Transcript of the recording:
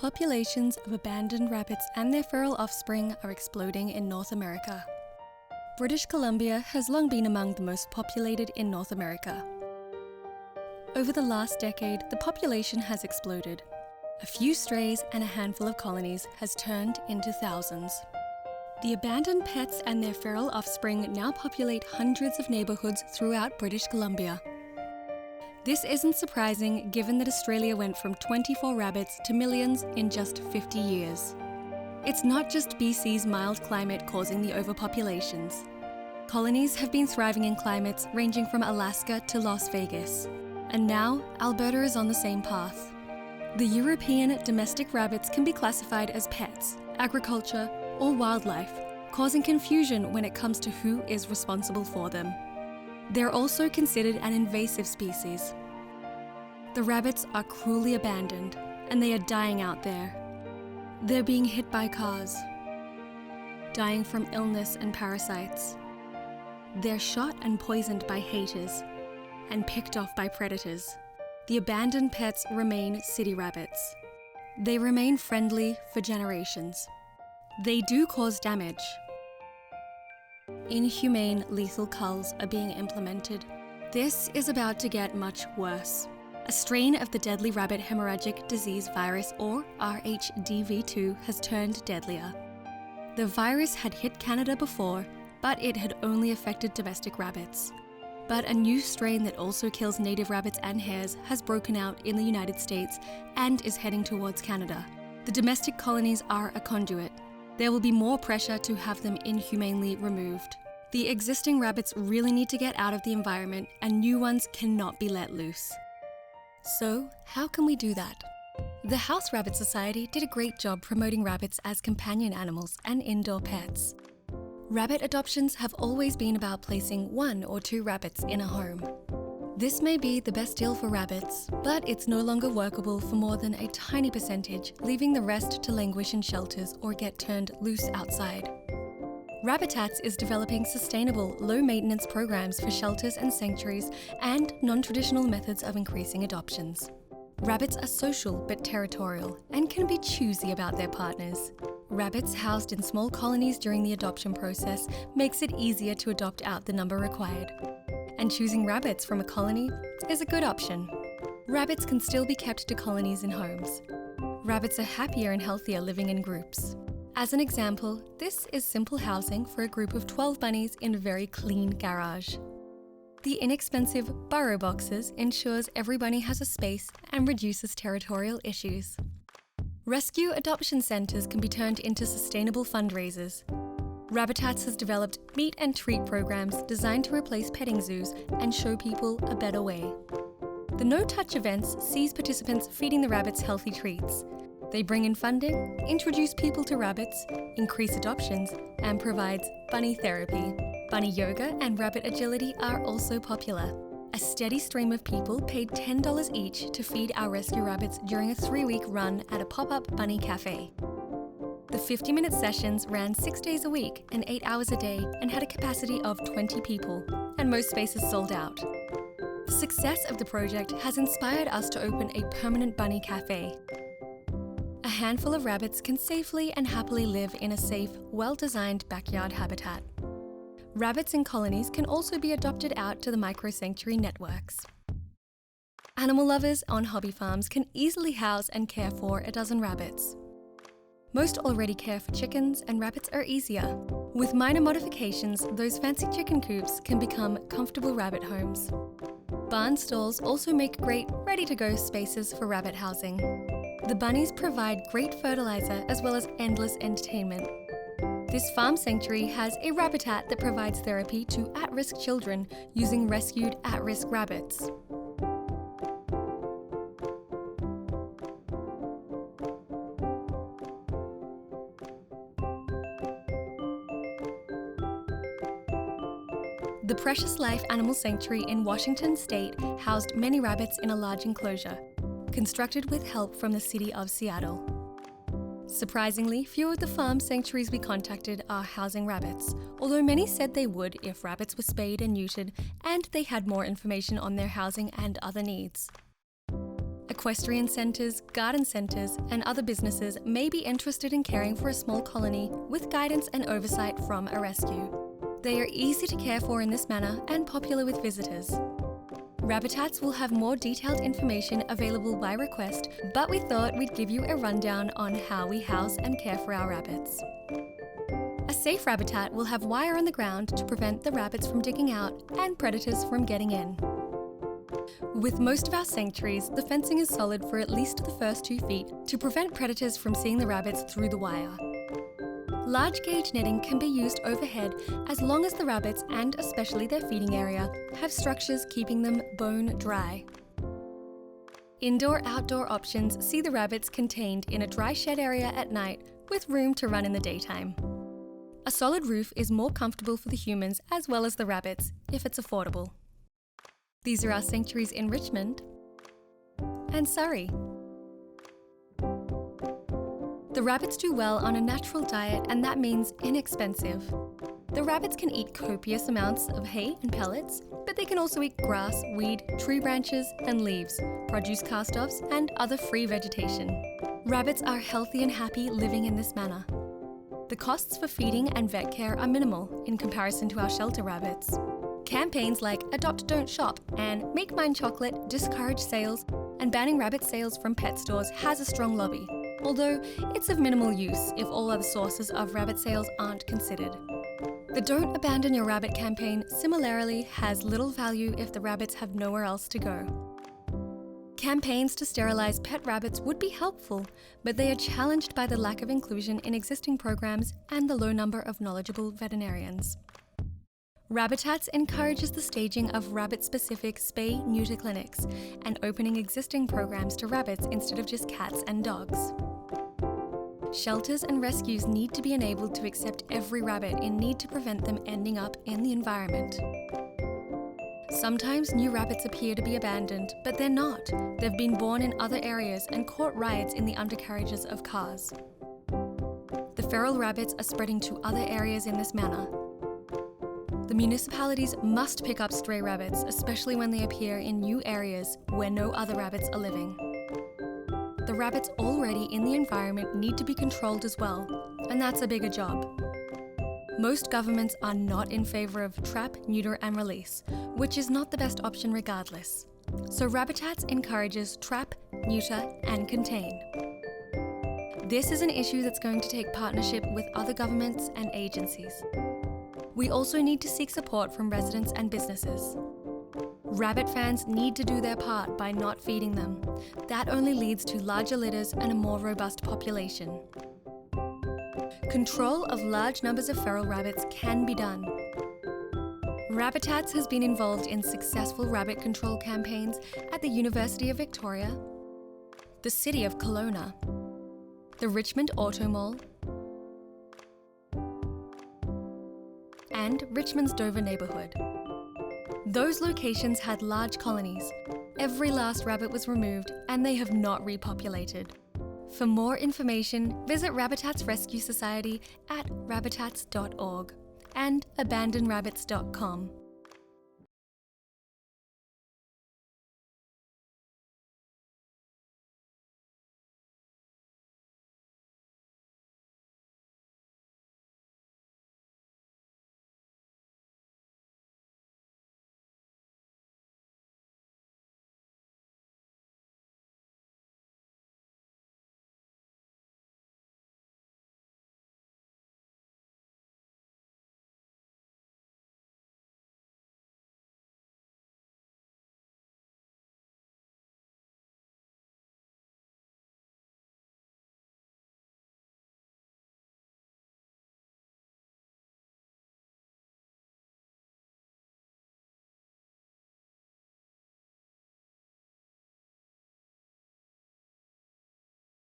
populations of abandoned rabbits and their feral offspring are exploding in North America. British Columbia has long been among the most populated in North America. Over the last decade, the population has exploded. A few strays and a handful of colonies has turned into thousands. The abandoned pets and their feral offspring now populate hundreds of neighbourhoods throughout British Columbia. This isn't surprising given that Australia went from 24 rabbits to millions in just 50 years. It's not just BC's mild climate causing the overpopulations. Colonies have been thriving in climates ranging from Alaska to Las Vegas. And now, Alberta is on the same path. The European domestic rabbits can be classified as pets, agriculture, or wildlife, causing confusion when it comes to who is responsible for them. They're also considered an invasive species. The rabbits are cruelly abandoned, and they are dying out there. They're being hit by cars, dying from illness and parasites. They're shot and poisoned by haters, and picked off by predators. The abandoned pets remain city rabbits. They remain friendly for generations. They do cause damage. Inhumane lethal culls are being implemented. This is about to get much worse. A strain of the deadly rabbit hemorrhagic disease virus, or RHDV2, has turned deadlier. The virus had hit Canada before, but it had only affected domestic rabbits. But a new strain that also kills native rabbits and hares has broken out in the United States and is heading towards Canada. The domestic colonies are a conduit. There will be more pressure to have them inhumanely removed. The existing rabbits really need to get out of the environment, and new ones cannot be let loose. So, how can we do that? The House Rabbit Society did a great job promoting rabbits as companion animals and indoor pets. Rabbit adoptions have always been about placing 1 or 2 rabbits in a home. This may be the best deal for rabbits, but it's no longer workable for more than a tiny percentage, leaving the rest to languish in shelters or get turned loose outside. Rabbitats is developing sustainable, low-maintenance programs for shelters and sanctuaries and non-traditional methods of increasing adoptions. Rabbits are social but territorial and can be choosy about their partners. Rabbits housed in small colonies during the adoption process makes it easier to adopt out the number required. And choosing rabbits from a colony is a good option. Rabbits can still be kept to colonies and homes. Rabbits are happier and healthier living in groups. As an example, this is simple housing for a group of 12 bunnies in a very clean garage. The inexpensive burrow boxes ensures every bunny has a space and reduces territorial issues. Rescue adoption centres can be turned into sustainable fundraisers. Rabbitats has developed meet and treat programs designed to replace petting zoos and show people a better way. The no-touch events sees participants feeding the rabbits healthy treats. They bring in funding, introduce people to rabbits, increase adoptions, and provides bunny therapy. Bunny yoga and rabbit agility are also popular. A steady stream of people paid $10 each to feed our rescue rabbits during a 3-week run at a pop-up bunny cafe. The 50-minute sessions ran 6 days a week and 8 hours a day and had a capacity of 20 people, and most spaces sold out. The success of the project has inspired us to open a permanent bunny cafe. A handful of rabbits can safely and happily live in a safe, well-designed backyard habitat. Rabbits in colonies can also be adopted out to the micro-sanctuary networks. Animal lovers on hobby farms can easily house and care for a dozen rabbits. Most already care for chickens, and rabbits are easier. With minor modifications, those fancy chicken coops can become comfortable rabbit homes. Barn stalls also make great, ready-to-go spaces for rabbit housing. The bunnies provide great fertilizer as well as endless entertainment. This farm sanctuary has a rabbitat that provides therapy to at-risk children using rescued at-risk rabbits. The Precious Life Animal Sanctuary in Washington State housed many rabbits in a large enclosure, constructed with help from the city of Seattle. Surprisingly, few of the farm sanctuaries we contacted are housing rabbits, although many said they would if rabbits were spayed and neutered and they had more information on their housing and other needs. Equestrian centres, garden centres, and other businesses may be interested in caring for a small colony with guidance and oversight from a rescue. They are easy to care for in this manner and popular with visitors. Rabbitats will have more detailed information available by request, but we thought we'd give you a rundown on how we house and care for our rabbits. A safe rabbitat will have wire on the ground to prevent the rabbits from digging out and predators from getting in. With most of our sanctuaries, the fencing is solid for at least the first 2 feet to prevent predators from seeing the rabbits through the wire. Large gauge netting can be used overhead as long as the rabbits, and especially their feeding area, have structures keeping them bone dry. Indoor-outdoor options see the rabbits contained in a dry shed area at night with room to run in the daytime. A solid roof is more comfortable for the humans as well as the rabbits, if it's affordable. These are our sanctuaries in Richmond and Surrey. The rabbits do well on a natural diet, and that means inexpensive. The rabbits can eat copious amounts of hay and pellets, but they can also eat grass, weed, tree branches and leaves, produce cast-offs and other free vegetation. Rabbits are healthy and happy living in this manner. The costs for feeding and vet care are minimal in comparison to our shelter rabbits. Campaigns like Adopt Don't Shop and Make Mine Chocolate discourage sales, and banning rabbit sales from pet stores has a strong lobby, although it's of minimal use if all other sources of rabbit sales aren't considered. The Don't Abandon Your Rabbit campaign similarly has little value if the rabbits have nowhere else to go. Campaigns to sterilize pet rabbits would be helpful, but they are challenged by the lack of inclusion in existing programs and the low number of knowledgeable veterinarians. Rabbitats encourages the staging of rabbit-specific spay-neuter clinics and opening existing programs to rabbits instead of just cats and dogs. Shelters and rescues need to be enabled to accept every rabbit in need to prevent them ending up in the environment. Sometimes new rabbits appear to be abandoned, but they're not. They've been born in other areas and caught rides in the undercarriages of cars. The feral rabbits are spreading to other areas in this manner. The municipalities must pick up stray rabbits, especially when they appear in new areas where no other rabbits are living. The rabbits already in the environment need to be controlled as well, and that's a bigger job. Most governments are not in favour of trap, neuter and release, which is not the best option regardless. So Rabbitats encourages trap, neuter and contain. This is an issue that's going to take partnership with other governments and agencies. We also need to seek support from residents and businesses. Rabbit fans need to do their part by not feeding them. That only leads to larger litters and a more robust population. Control of large numbers of feral rabbits can be done. Rabbitats has been involved in successful rabbit control campaigns at the University of Victoria, the City of Kelowna, the Richmond Auto Mall, and Richmond's Dover neighbourhood. Those locations had large colonies. Every last rabbit was removed and they have not repopulated. For more information, visit Rabbitats Rescue Society at rabbitats.org and abandonrabbits.com.